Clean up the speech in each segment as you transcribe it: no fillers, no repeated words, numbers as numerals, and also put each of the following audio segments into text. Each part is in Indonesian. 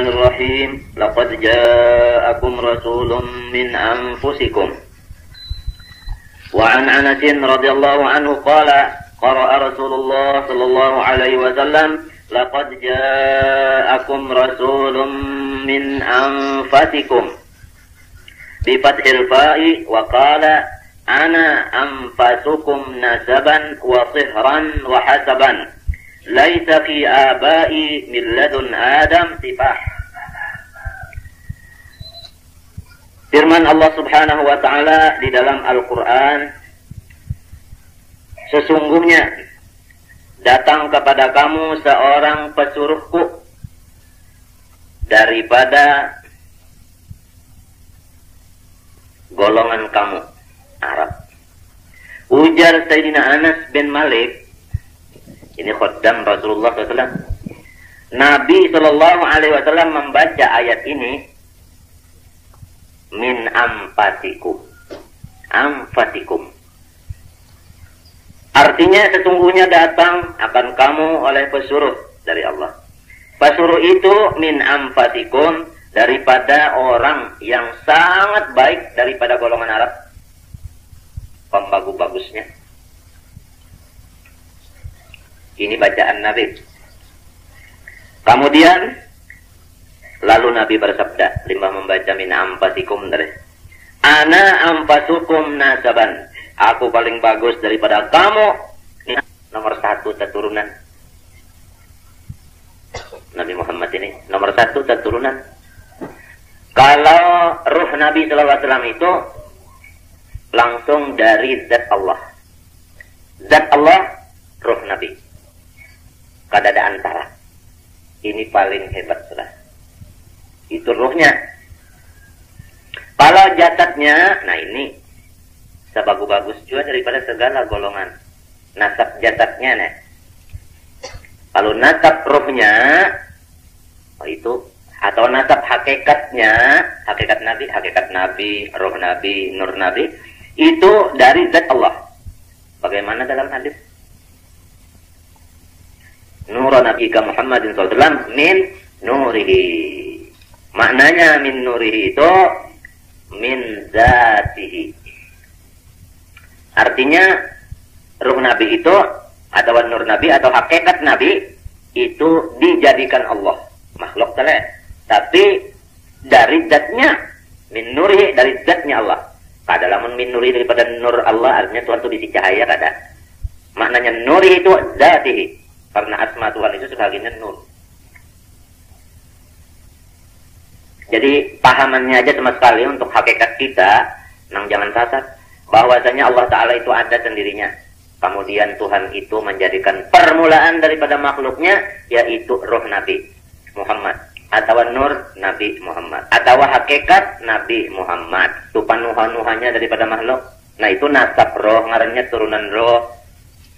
Bismillahirrahmanirrahim. Laqad ja'akum rasulun min anfusikum. Wa an Anas radhiyallahu anhu qala qara'a Rasulullah sallallahu alaihi wasallam laqad ja'akum rasulun min anfusikum bi fathil fa'i wa qala ana anfasukum nasaban wa sihran wa hasaban laisa fi abai min ladun Adam sifah. Firman Allah Subhanahu wa taala di dalam Al-Qur'an, sesungguhnya datang kepada kamu seorang pesuruhku daripada golongan kamu Arab. Ujar Sayyidina Anas bin Malik, ini khaddam Rasulullah SAW. Nabi Shallallahu Alaihi Wasallam membaca ayat ini, min anfasikum, anfasikum. Artinya sesungguhnya datang akan kamu oleh pesuruh dari Allah. Pesuruh itu min anfasikum, daripada orang yang sangat baik daripada golongan Arab, pembagus-bagusnya. Ini bacaan Nabi. Kemudian lalu Nabi bersabda, limbah membaca min anfasikum dari ana anfasukum nasaban, aku paling bagus daripada kamu. Ini nomor satu keturunan. Nabi Muhammad ini nomor satu keturunan. Kalau ruh Nabi SAW itu langsung dari zat Allah. Zat Allah, ruh Nabi. Kada ada antara. Ini paling hebat sudah. Itu ruhnya. Kalau jasadnya, nah ini sebagus-bagus juga daripada segala golongan. Nasab jasadnya nih. Kalau nasab ruhnya, itu atau nasab hakikatnya, hakikat Nabi, roh Nabi, nur Nabi, itu dari zat Allah. Bagaimana dalam hadis? Nur Nabi Muhammadin SAW min nurihi. Maknanya min nurihi itu min zatihi. Artinya ruh Nabi itu atau nur Nabi atau hakikat Nabi itu dijadikan Allah makhluk telah, tapi dari zatnya min nurihi, dari zatnya Allah. Kada lamun min nurihi daripada nur Allah, artinya Tuhan itu bisi cahaya kada. Maknanya nurihi itu zatihi. Karena asma Tuhan itu sebagiannya nur. Jadi pahamannya aja sama sekali untuk hakikat kita, nang jangan sasar bahwasanya Allah Ta'ala itu ada sendirinya. Kemudian Tuhan itu menjadikan permulaan daripada makhluknya, yaitu roh Nabi Muhammad, atau nur Nabi Muhammad, atau hakikat Nabi Muhammad. Itu panuhan-nuhannya daripada makhluk. Nah itu nasab roh, ngarannya turunan roh.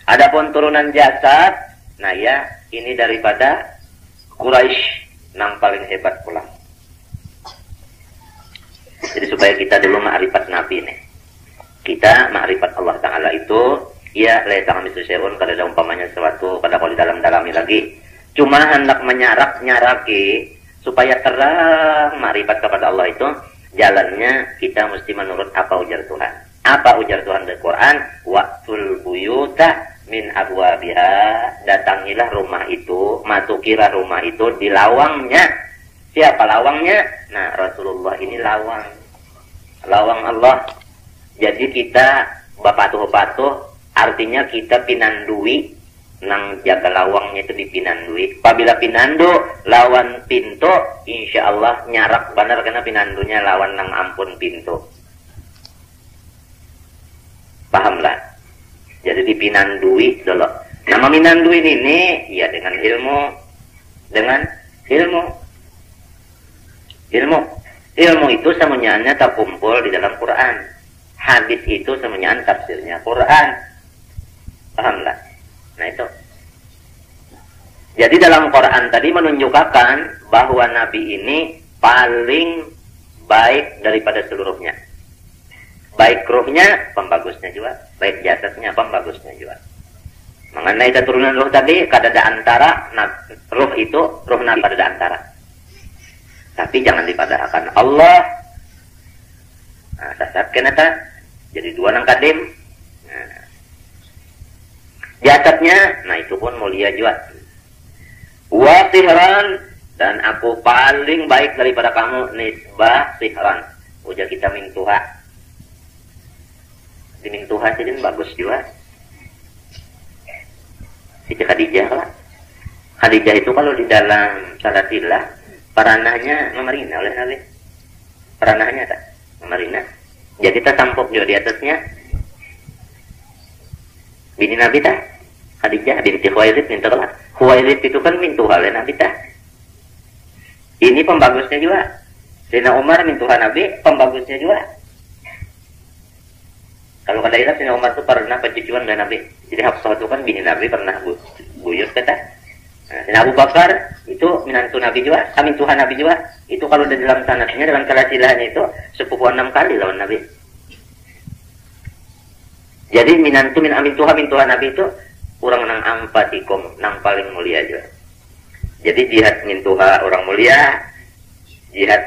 Adapun turunan jasad, nah ya, ini daripada Quraisy, nang paling hebat pula. Jadi supaya kita dulu ma'rifat Nabi nih. Kita ma'rifat Allah Ta'ala itu, ya, laisa kamitslihi syai'un, kada ada umpamanya sesuatu, kada kalau dalam-dalami lagi. Cuma hendak menyarak-nyaraki, supaya terang ma'rifat kepada Allah itu, jalannya kita mesti menurut apa ujar Tuhan. Apa ujar Tuhan dari Quran? Waqtul buyuta min abwabiha, datangilah rumah itu, masukilah rumah itu di lawangnya. Siapa lawangnya? Nah, Rasulullah ini lawang Allah. Jadi kita bapatuh-patuh, artinya kita pinandui, nang jaga lawangnya itu dipinandui. Apabila pinandu lawan pintu, insya Allah nyarak benar, karena pinandunya lawan nang ampun pintu. Pahamlah? Jadi dipinandui dulu. Nama minanduin ini ya dengan ilmu, ilmu itu semuanya terkumpul di dalam Quran. Hadis itu semuanya tafsirnya Quran. Pahamlah? Nah itu. Jadi dalam Quran tadi menunjukkan bahwa Nabi ini paling baik daripada seluruhnya. Baik ruhnya, pembagusnya juga. Baik jasadnya, pembagusnya juga. Mengenai keturunan ruh tadi, kada ada antara. Nah, ruh itu, ruh Nabi kada ada antara. Tapi jangan dipadahkan Allah. Nah, sasat kenapa? Jadi dua nang kadim. Nah, jasadnya, nah itu pun mulia juga. Wa sihran, dan aku paling baik daripada kamu, nisbah sihran. Ujar kita mintuha. Di mintuha jadi bagus juga. Siti Khadijah lah. Khadijah itu kalau di dalam salatilah, peranahnya memerina oleh Nabi. Peranahnya tak memerina. Jadi kita tampuk juga di atasnya. Bini Nabi tak? Khadijah binti Khuwailid minta lah. Khuwailid itu kan mintuha oleh Nabi tak? Ini pembagusnya juga. Sayyidina Umar mintuha Nabi, pembagusnya juga. Kalau kada ingat Sayyidina Umar itu pernah pencucuan dengan Nabi. Jadi Hafsah itu kan bini Nabi pernah buyut kata. Nah, Sayyidina Abu Bakar itu minantu Nabi juga, mintuha Nabi juga. Itu kalau di dalam sanadnya, dalam kalasilahnya itu sepupuan 6 kali lawan Nabi. Jadi minantu mintuha Nabi itu orang nang ampatikum, nang paling mulia juga. Jadi jihad mintuha orang mulia, jihad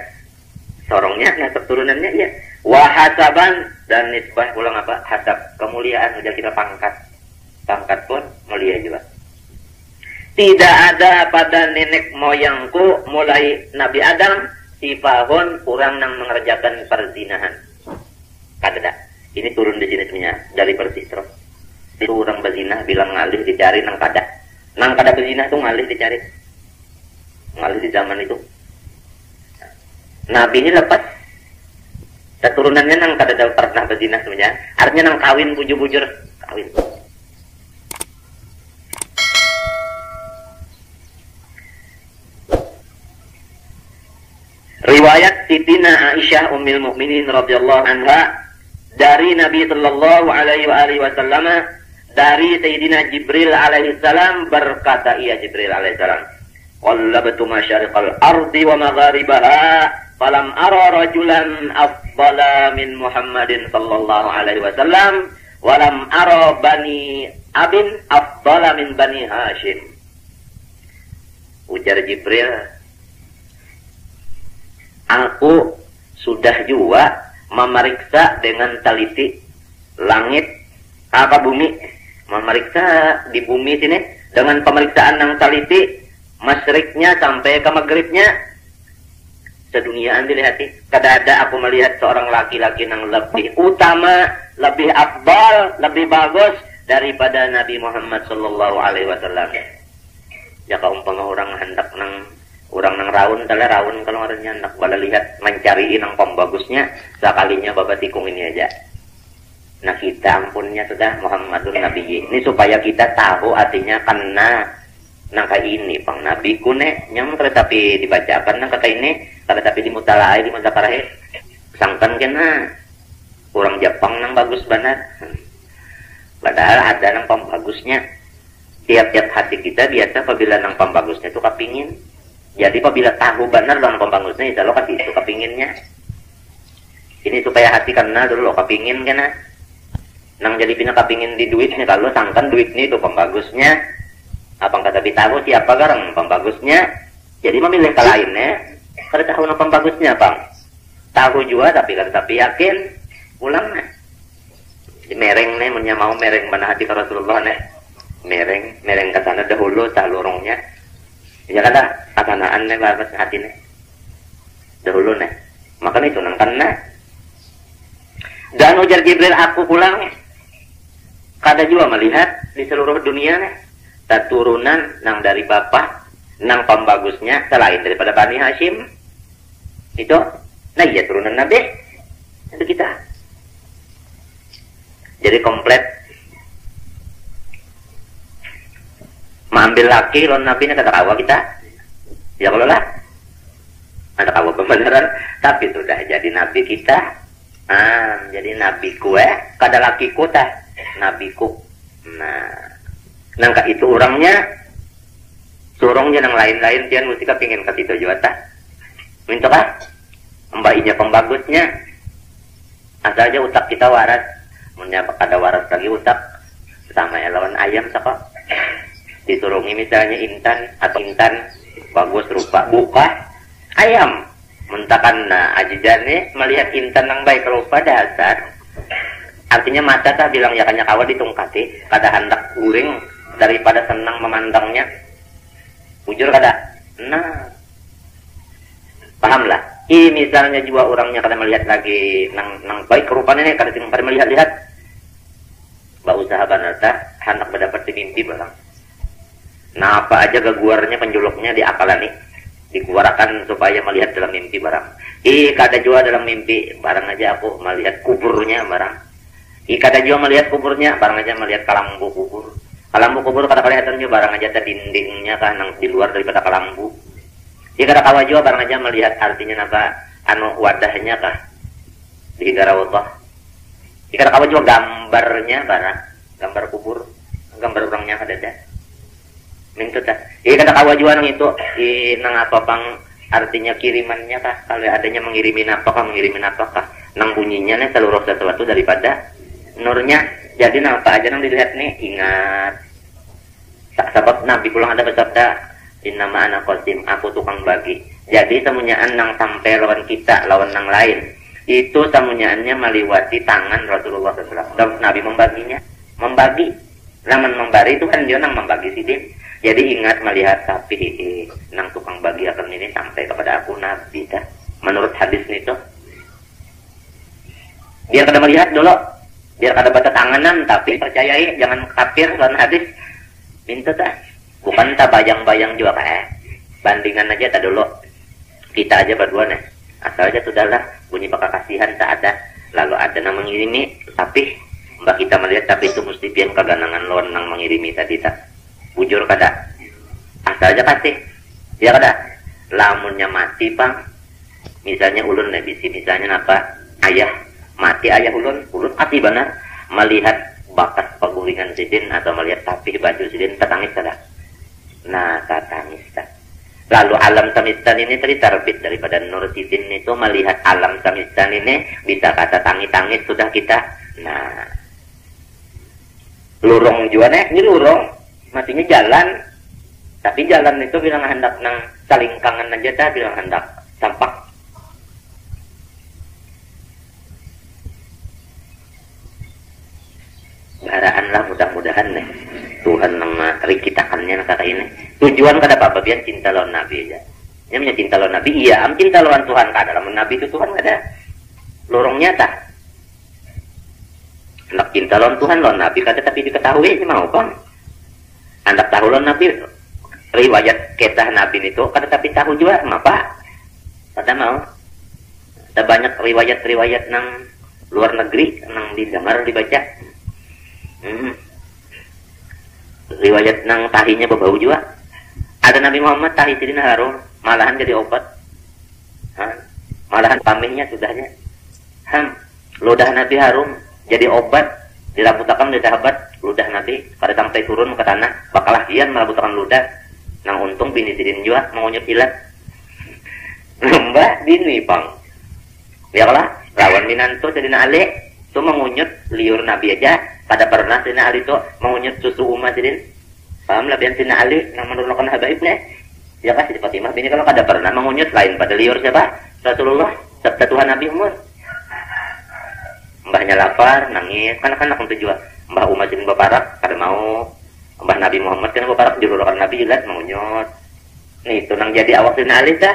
sorongnya, nah keturunannya ya. Wahasaban, dan nisbah ulang apa? Hasab, kemuliaan, udah kita pangkat. Pangkat pun mulia juga. Tidak ada pada nenek moyangku mulai Nabi Adam sifahun kurang nang mengerjakan perzinahan. Kada. Ini turun di sini sebenarnya dari persis terus. Itu orang berzina bilang ngalih dicari nang kada. Nang kada berzina tuh ngalih dicari. Ngalih di zaman itu. Nabi ini lepas. Keturunannya nang kada pernah berzina sebenarnya. Artinya nang kawin bujur-bujur kawin. Riwayat Sitina Aisyah Ummul Mukminin radhiyallahu anha dari Nabi sallallahu alaihi wasallam, dari Sayyidina Jibril alaihi salam berkata, ia Jibril alaihi salam, qallabtu masyariqal ardi wa magharibaha falam ara rajulan afdala min Muhammadin sallallahu alaihi wasallam wa lam ara bani abin afdala min bani Hashim. Ujar Jibril, aku sudah juga memeriksa dengan teliti langit apa bumi, memeriksa di bumi sini dengan pemeriksaan yang teliti, masyriknya sampai ke maghribnya seduniaan dilihati. Kada ada aku melihat seorang laki-laki yang lebih utama, lebih afdal, lebih bagus daripada Nabi Muhammad sallallahu alaihi wasallam. Ya kaumpama orang hendak nang orang nang raun kalau orangnya hendak bala lihat mencari nang pembagusnya, sekalinya babat tikung ini aja. Nah kita ampunnya sudah Muhammadun Nabi. Ini supaya kita tahu artinya kena nangka ini pang Nabi kune nyam tapi dibacakan nang kata ini tapi dimutalaai di mutaparahe sangkan kena orang Jepang nang bagus banget. Padahal ada nang pembagusnya. Tiap-tiap hati kita biasa apabila nang pembagusnya itu kepingin. Jadi apabila tahu benar nang pembagusnya itu lo kasih itu kepinginnya. Ini supaya hati kena dulu lo kepingin kena. Nang jadi pina kepingin di duitnya, kalau sangkan duitnya itu pembagusnya. Abang kata tahu siapa garang pembagusnya. Jadi memilih ke lainnya. Kada tahu nang pembagusnya bang. Tahu juga tapi yakin ulangnya. Di mereng nih punya mau mereng mana hati ke Rasulullah nih. Mereng ke sana dahulu tah lorongnya. Ya kada kasanaan nih bagus hati nih. Dahulu nih. Makanya itu nang kena. Dan ujar Jibril aku pulang. Kada juga melihat di seluruh dunia nih. Turunan nang dari bapak nang pembagusnya selain daripada Bani Hashim itu, nah iya turunan Nabi itu kita. Jadi komplet. Mengambil laki lawan Nabi ini kata kawa kita. Ya kalau lah ada kawa kebenaran, tapi sudah jadi Nabi kita. Jadi Nabi kue kada laki ku tah nabiku. Nangka itu orangnya surongnya nang lain-lain tian mesti kepingin ke situ juga tak minta kah mbaknya pembagusnya asal aja utak kita waras punya ada waras lagi utak sama lawan ayam siapa diturungi misalnya intan atau intan bagus rupa buka ayam Mentakan nah ajidane melihat intan yang baik rupa dasar. Artinya mata tak bilang ya kanya kawa ditungkati kada hendak guring daripada senang memandangnya. Bujur kada. Nah. Pahamlah. Misalnya juga orangnya kada melihat lagi nang baik rupanya nih kada melihat-lihat. Ba usaha banata hendak mendapat mimpi barang. Nah, apa aja gaguarnya penjuluknya diakalani, dikeluarkan supaya melihat dalam mimpi barang. Kada juga dalam mimpi, barang aja aku melihat kuburnya barang. Kada juga melihat kuburnya, barang aja melihat kalambu kubur. Kalambu kubur kada kelihatan juga, barang aja dindingnya kan nang di luar daripada kalambu. Kada kawa juga, barang aja melihat artinya apa wadahnya kah di garawah. Kada kawa juga gambarnya barang, gambar kubur, gambar orangnya kada ada. Minta tak. Kada kawa juga nang itu nang apa pang artinya kirimannya kah, kalau adanya mengirimin apakah nang bunyinya nih seluruh sesuatu daripada nurnya. Jadi apa aja nang dilihat nih ingat. Sebab Nabi pulang ada bersabda, innama ana qasim, aku tukang bagi. Jadi semunyaan nang sampai lawan kita, lawan nang lain, itu semunyaannya meliwati tangan Rasulullah SAW. Dan Nabi membaginya, membagi. Namun membari itu kan dia nang membagi sidin. Jadi ingat melihat sapi nang tukang bagi akan ini sampai kepada aku Nabi dah. Menurut hadis itu, biar kada melihat dulu, biar kada baca tanganan, tapi percayai jangan kafir lawan hadis. Minta tak, bukan tak bayang-bayang juga bandingan aja tak dulu. Kita aja berdua nih, asal aja sudahlah bunyi bakal kasihan tak ada, lalu ada nang mengirimi, tapi mbak kita melihat tapi itu mesti pian kaganangan lawan nang mengirimi tadi tak. Bujur kada, asal aja pasti dia kada. Lamunnya mati pang, misalnya ulun nebisi, misalnya apa ayah mati, ayah ulun mati benar melihat bakas paguringan sidin atau melihat tapih baju sidin, tetangis kada. Nah tetangis tak. Lalu alam samistan ini terbit daripada nur sidin itu, melihat alam samistan ini bisa kata tangis sudah kita. Nah lurung juga nih, ini lurung matinya jalan, tapi jalan itu bilang hendak nang salingkangan aja dah, bilang hendak tampak. Baraan lah mudah-mudahan nih Tuhan nang rikitakannya kata ini. Tujuan kada apa-apa biar cinta lawan Nabi aja. Ini punya cinta lawan Nabi, iya am cinta lawan Tuhan kada, lawan Nabi itu Tuhan kada. Lorongnya tak. Hendak cinta lawan Tuhan lawan Nabi kada, tapi diketahui ini mau bang. Hendak tahu lawan Nabi, riwayat kisah Nabi itu kada, tapi tahu juga apa? Kada mau. Ada banyak riwayat-riwayat nang luar negeri nang didengar dibaca. Riwayat nang tahinya berbau juga. Ada Nabi Muhammad tahi sidin harum, malahan jadi obat. Malahan pamihnya sudahnya. Ludah Nabi harum jadi obat. Dirabutakan dari sahabat ludah Nabi pada sampai turun ke tanah, bakalah kian merabutakan ludah. Nang untung bini sidin juga mengunyut ilat. Mbak bini pang. Biarlah lawan minanto jadi Ali itu mengunyut liur Nabi aja. Pada pernah Sina Ali itu mengunyut susu umat sidin. Paham lah biar Sina Ali nang menurunkan habaibnya. Ya kasih Fatimah bini kalau kada pernah mengunyut lain pada liur siapa? Rasulullah, sabda Tuhan Nabi Muhammad. Mbahnya lapar, nangis, kan untuk juga. Mbah Umar jadi baparak, kada mau. Mbah Nabi Muhammad kan baparak dirulukan Nabi jelas mengunyut. Nih itu nang jadi awak Sina Ali dah.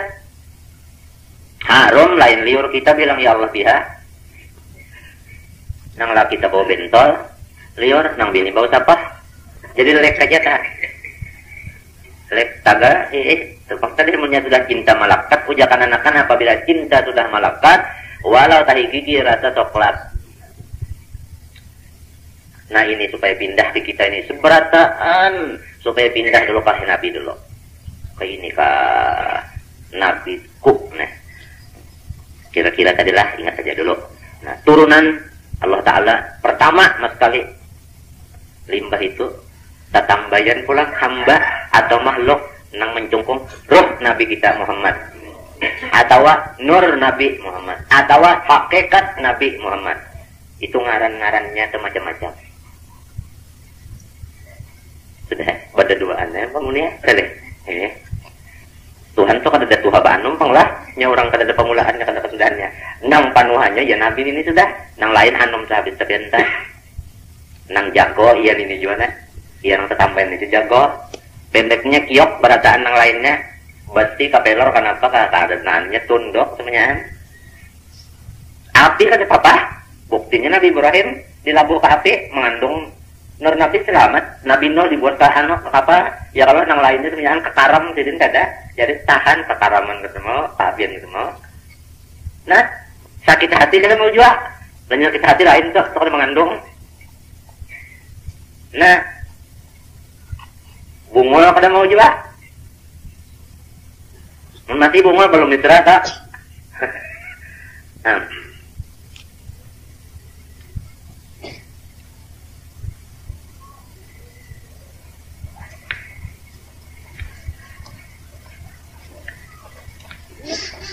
Harum lain liur kita bilang ya Allah biha. Nang laki kita bawa bentol, liur nang bini bawa sapah. Jadi lek aja tak. Lek taga, terpaksa dia punya sudah cinta malakat, ujakan anak-anak apabila cinta sudah malakat, walau tahi gigi rasa coklat. Nah ini supaya pindah di kita ini seberataan, supaya pindah dulu ke Nabi dulu. Ke ini ke Nabi Kuk. Nah, kira-kira tadilah ingat saja dulu. Nah turunan Allah Ta'ala pertama mas kali limbah itu tatambayan pulang hamba atau makhluk nang mencungkung ruh Nabi kita Muhammad, atau nur Nabi Muhammad, atau hakikat Nabi Muhammad. Itu ngaran-ngarannya macam-macam. Sudah pada duaannya bangun ya. Tuhan tuh kada ada tuha banum pang lah. Nya orang kada ada pemula panuhannya ya Nabi ini sudah, nang lain anom sabit sebentar, nang jago iya ini juga nah, iya nang tetampen itu jago, pendeknya kiok berataan nang lainnya, berarti kapelor kenapa keadaannya tunduk semuanya, api kata papa, buktinya Nabi Ibrahim dilabuh ke api mengandung nur Nabi selamat, Nabi Nuh dibuat tahan apa, ya kalau nang lainnya semuanya kekaram jadi kada, jadi tahan kekaraman ke semua, apian ke semua. Nah, sakit hati kita mau jual, dan sakit hati lain tuh mengandung. Nah, bungul kada mau jual, mati bungul belum diterah tak. Nah.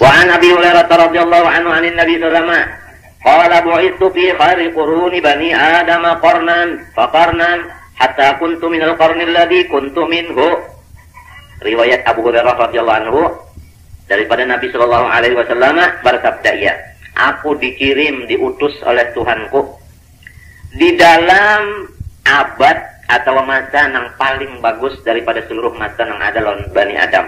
وعن أبي هريرة رضي الله عنه عن النبي صلى الله عليه وسلم قال بعثت في خير قرون بني آدم قرنا فقرنا حتى كنت من القرن الذي كنت منه. Riwayat Abu Hurairah radhiyallahu anhu daripada Nabi sallallahu alaihi wasallam bersabda, ya, aku dikirim diutus oleh Tuhanku di dalam abad atau masa yang paling bagus daripada seluruh masa yang ada lawan Bani Adam.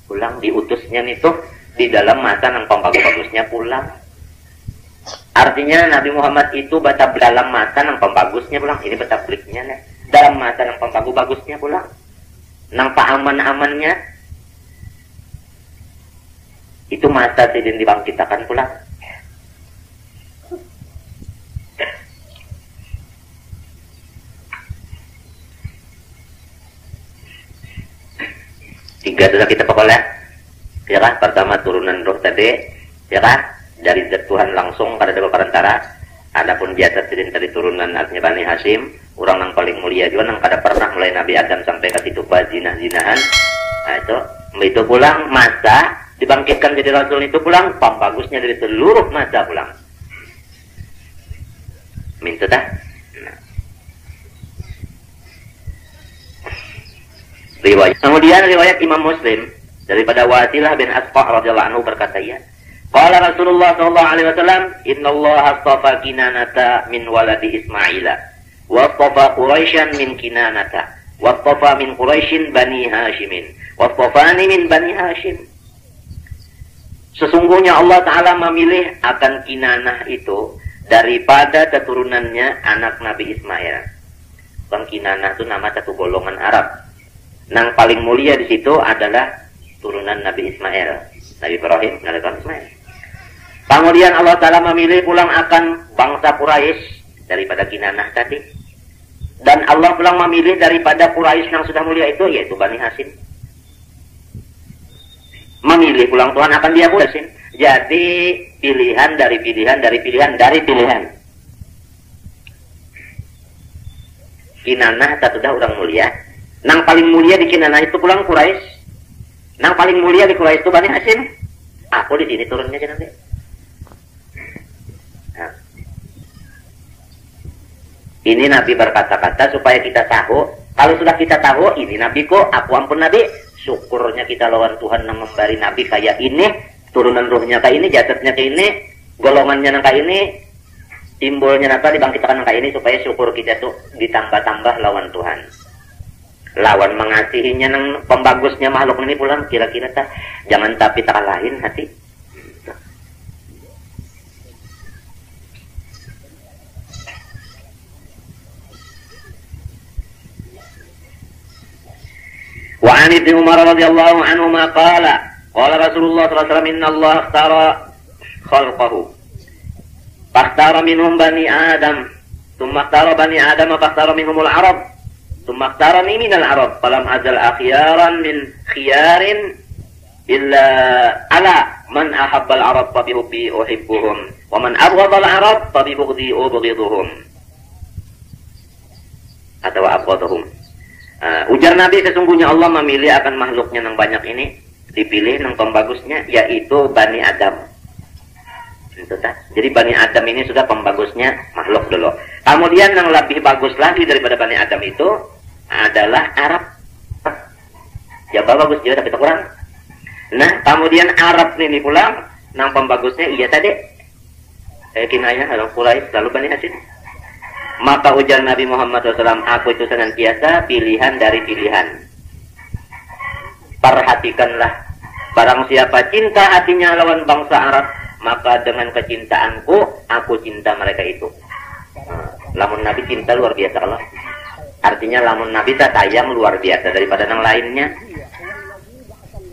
Pulang diutusnya itu di dalam masa yang pembagus-bagusnya pulang. Artinya Nabi Muhammad itu baca dalam masa yang pembagusnya pulang. Ini baca bliknya nih. Dalam masa yang pembagus-bagusnya pulang. Nang aman-amannya itu masa sidin dibangkitakan pulang. Tiga sudah kita pokoknya, ya kan? Pertama turunan roh tadi, ya kan? Dari zat Tuhan langsung pada perantara. Adapun jasad sidin tadi turunan artinya Bani Hashim, orang yang paling mulia juga yang kada pernah mulai Nabi Adam sampai ke situ zina-zinahan. Nah itu pulang masa dibangkitkan jadi rasul itu pulang, pembagusnya dari seluruh masa pulang. Minta dah. Riwayat. Kemudian riwayat Imam Muslim daripada Wasilah bin Asqa radhiyallahu anhu berkata, ya, qala Rasulullah sallallahu alaihi wasallam, innallaha astafa Kinanata min waladi Ismaila wa astafa Quraisyan min Kinanata wa astafa min Quraisyin Bani Hashimin wa astafani min Bani Hashim. Sesungguhnya Allah Ta'ala memilih akan Kinanah itu daripada keturunannya anak Nabi Ismail. Bang Kinanah itu nama satu golongan Arab. Yang paling mulia di situ adalah turunan Nabi Ismail, Nabi Ibrahim, Nabi Ismail. Kemudian Allah Ta'ala memilih pulang akan bangsa Quraisy daripada Kinanah tadi. Dan Allah pulang memilih daripada Quraisy yang sudah mulia itu, yaitu Bani Hashim. Memilih pulang Tuhan akan dia Quraisy. Jadi pilihan dari pilihan dari pilihan dari pilihan. Kinanah tak sudah orang mulia. Nang paling mulia di Kinanah itu pulang Quraisy. Nang paling mulia di Quraisy itu Bani Hashim. Aku di sini turunnya aja nanti. Nah. Ini Nabi berkata-kata supaya kita tahu. Kalau sudah kita tahu, ini Nabi kok, aku ampun Nabi. Syukurnya kita lawan Tuhan yang memberi Nabi kayak ini. Turunan ruhnya kayak ini, jasadnya kayak ini. Golongannya kayak ini. Timbulnya apa dibangkitkan kayak ini. Supaya syukur kita tuh ditambah-tambah lawan Tuhan. Lawan mengasihinya nang pembagusnya makhluk ini pulang kira-kira tak jangan tapi tak lain hati. Wa an Ibnu Umar radhiyallahu anhu ma qala Rasulullah sallallahu alaihi wasallam innallaha ikhtara khalqahu fakhtara minhum bani Adam thumma ikhtara bani Adam fakhtara minhumul Arab ثم اختارني من العرب فلم أزل أخيارا من خيار إلا على من أحب العرب فبحبي أحبهم ومن أبغض العرب فببغضي أبغضهم atau abghadhum. Ujar Nabi, sesungguhnya Allah memilih akan makhluknya yang banyak ini, dipilih yang pembagusnya yaitu Bani Adam. Jadi Bani Adam ini sudah pembagusnya makhluk dulu. Kemudian yang lebih bagus lagi daripada Bani Adam itu adalah Arab. Ya bagus juga tapi kurang. Nah, kemudian Arab ini pulang Nang pembagusnya iya tadi. Kinayah kalau kulai selalu Bani Hashim. Maka ujar Nabi Muhammad SAW, aku itu senantiasa pilihan dari pilihan. Perhatikanlah, barang siapa cinta hatinya lawan bangsa Arab, maka dengan kecintaanku, aku cinta mereka itu. Lamun Nabi cinta luar biasa Allah. Artinya lamun Nabi sayang luar biasa daripada yang lainnya.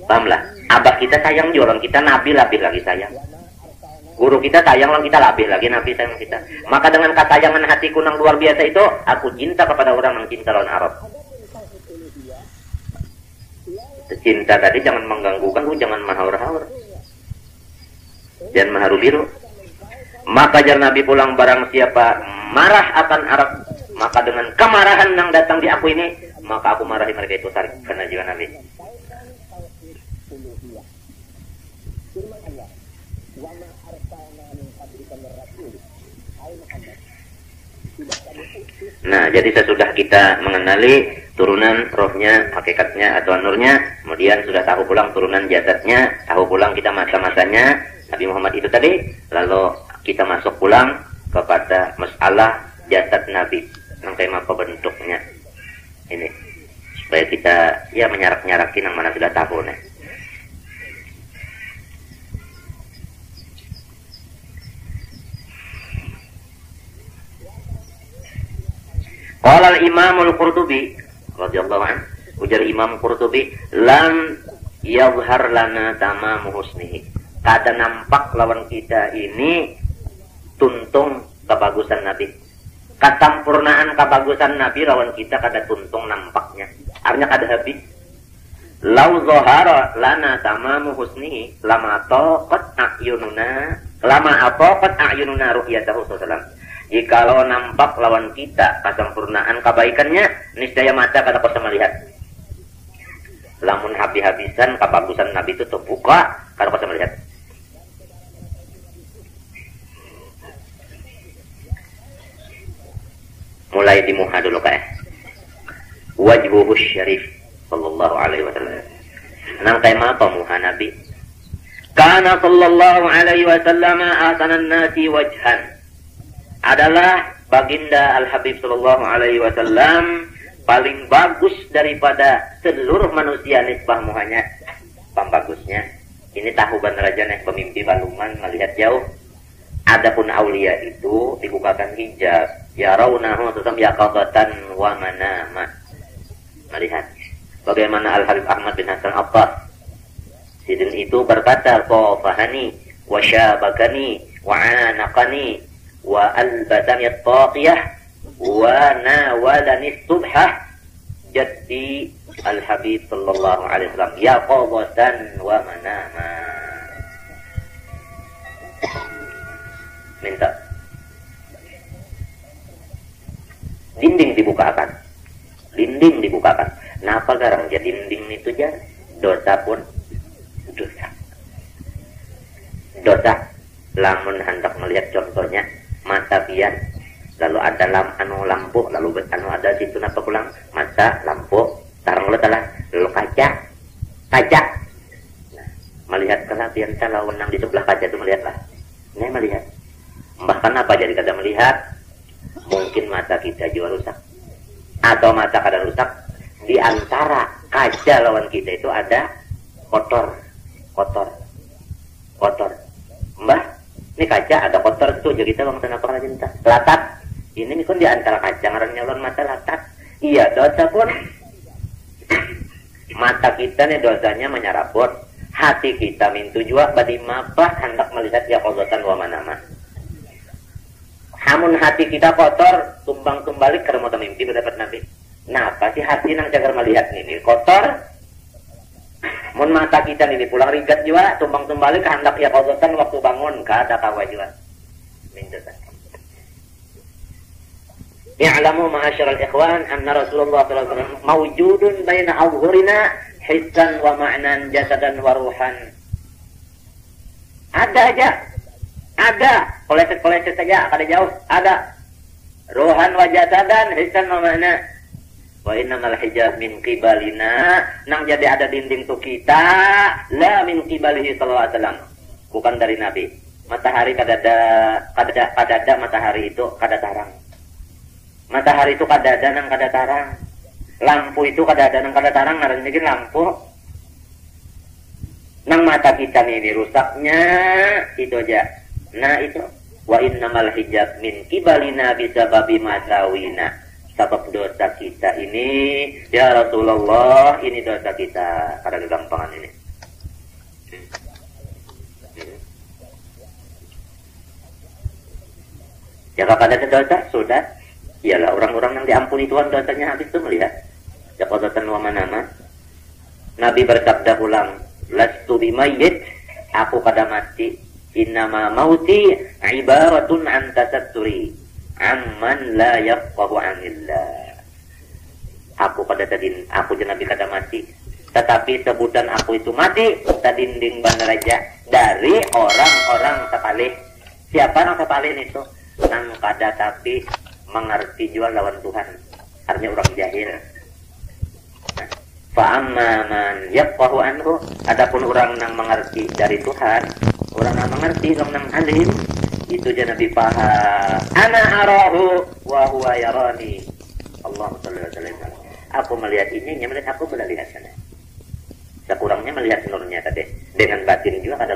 Pahamlah? Abah kita sayang juga, kita Nabi lebih lagi sayang. Guru kita sayang, kita lebih lagi Nabi sayang kita. Maka dengan ketayangan hatiku yang luar biasa itu, aku cinta kepada orang yang cinta lawan Arab. Cinta tadi jangan mengganggukan, jangan mahaur-haur, jangan maharu biru. Maka jar Nabi pulang, barang siapa marah akan Arab, maka dengan kemarahan yang datang di aku ini, maka aku marahi mereka itu tarik. Karena juga Nabi. Nah, jadi sesudah kita mengenali turunan rohnya, hakikatnya atau nurnya, kemudian sudah tahu pulang turunan jasadnya, tahu pulang kita masa-masanya Nabi Muhammad itu tadi, lalu kita masuk pulang kepada masalah jasad Nabi, sampai apa bentuknya ini, supaya kita ya menyarak-nyarakin yang mana sudah tahu nih. Qala al-Imam al-Qurtubi radhiyallahu anhu, ujar Imam Qurtubi, lam yadhhar lana tamamu husnihi. Kada nampak lawan kita ini tuntung kebagusan Nabi. Katampurnaan kebagusan Nabi lawan kita kada tuntung nampaknya. Artinya kada habis. Lau zahara lana tamamu husnihi lama taqat a'yununa ru'yatahu sallallahu. Jikalau nampak lawan kita kesempurnaan kebaikannya, niscaya mata kada bisa melihat. Lamun habis-habisan kebagusan Nabi itu terbuka, kada bisa melihat. Mulai di muha dulu kayak wajhuhu syarif sallallahu alaihi wasallam. Nang tema apa muha Nabi? Kana sallallahu alaihi wasallam ahsanan nasi wajhan. Adalah baginda Al-Habib sallallahu alaihi wasallam paling bagus daripada seluruh manusia nisbah muhanya. Pembagusnya ini tahu banaraja nih pemimpi baluman melihat jauh. Adapun aulia itu dibukakan hijab, ya raunahu tutam yaqadatan wa manama. Melihat bagaimana Al-Habib Ahmad bin Hasan Abbas sidin itu berkata, qafahani wa syabakani wa anaqani wa albatani at-taqiyah wa nawalani subhah jaddi Al-Habib sallallahu alaihi wasallam yaqadatan wa manama. Minta dinding dibukakan, dinding dibukakan. Napa garang jadi dinding itu jar? Dosa pun dosa. Lamun hendak melihat contohnya mata pian, lalu ada lampu, lalu ada situ napa pulang mata lampu, tarang lelah, lalu kaca. Nah, melihat kalau pian kalau menang di sebelah kaca itu melihatlah. Ini melihat. Bahkan apa jadi kada melihat? Mungkin mata kita juga rusak. Atau mata kada rusak, di antara kaca lawan kita itu ada kotor. Mbah, ini kaca ada kotor tuh, jadi kita bangsa apa aja minta. Latat. Ini kan di antara kaca ngarannya lawan mata latat. Iya, dosa pun. Mata kita nih dosanya menyaraput. Hati kita mintu juga badi mapah hendak melihat ya qadatan wa manama. Hamun hati kita kotor, tumbang-tumbalik karena mau mimpi berdapat Nabi. Napa sih hati nang jagar melihat ini kotor? Mun mata kita ini pulang rigat juga, tumbang-tumbalik hendak ya qadatan waktu bangun, kada kawa juga. Minta. Ya'lamu ma'asyiral ikhwan anna Rasulullah sallallahu alaihi wasallam mawjudun baina awhurina hissan wa ma'nan jasadan wa ruhan. Ada koleset saja, kada jauh, ada ruhan wa jasadan hissan wa ma'na. Wa innamal hijab min qibalina, nang jadi ada dinding tu kita, la min qibalihi sallallahu alaihi wasallam. bukan dari Nabi. Matahari kadada matahari itu kada tarang. Matahari itu kadada nang kada tarang. Lampu itu kadada nang kada tarang, ngaran bikin lampu. Nang mata kita ini rusaknya itu aja. Nah itu wa innamal hijab min kibalina bisababi masawina. Sebab dosa kita ini ya Rasulullah, ini dosa kita. Kada kegampangan ini. Ya kalau ada dosa sudah, ialah orang-orang yang diampuni Tuhan dosanya habis itu melihat. Ya qadatan wa manama. Nabi bersabda ulang, lastu bimayyit, aku kada mati. Innama mauti ibaratun an tasatturi amman la yafqahu anillah. Aku kada tadin, aku je Nabi kada mati. Tetapi sebutan aku itu mati tadinding bandaraja dari orang-orang sepalih. Siapa orang sepalih itu? Nang kada tapi mengerti jual lawan Tuhan. Artinya orang jahil. Fa'amma man yafqahu anhu, adapun orang nang mengerti dari Tuhan, orang nang mengerti, orang nang alim, itu je Nabi paham. Ana arahu wa huwa yarani. Allahu sallallahu alaihi wasallam. Aku melihat ini, melihat aku bila lihat sana. Sekurangnya melihat nurnya tadi. Dengan batin juga ada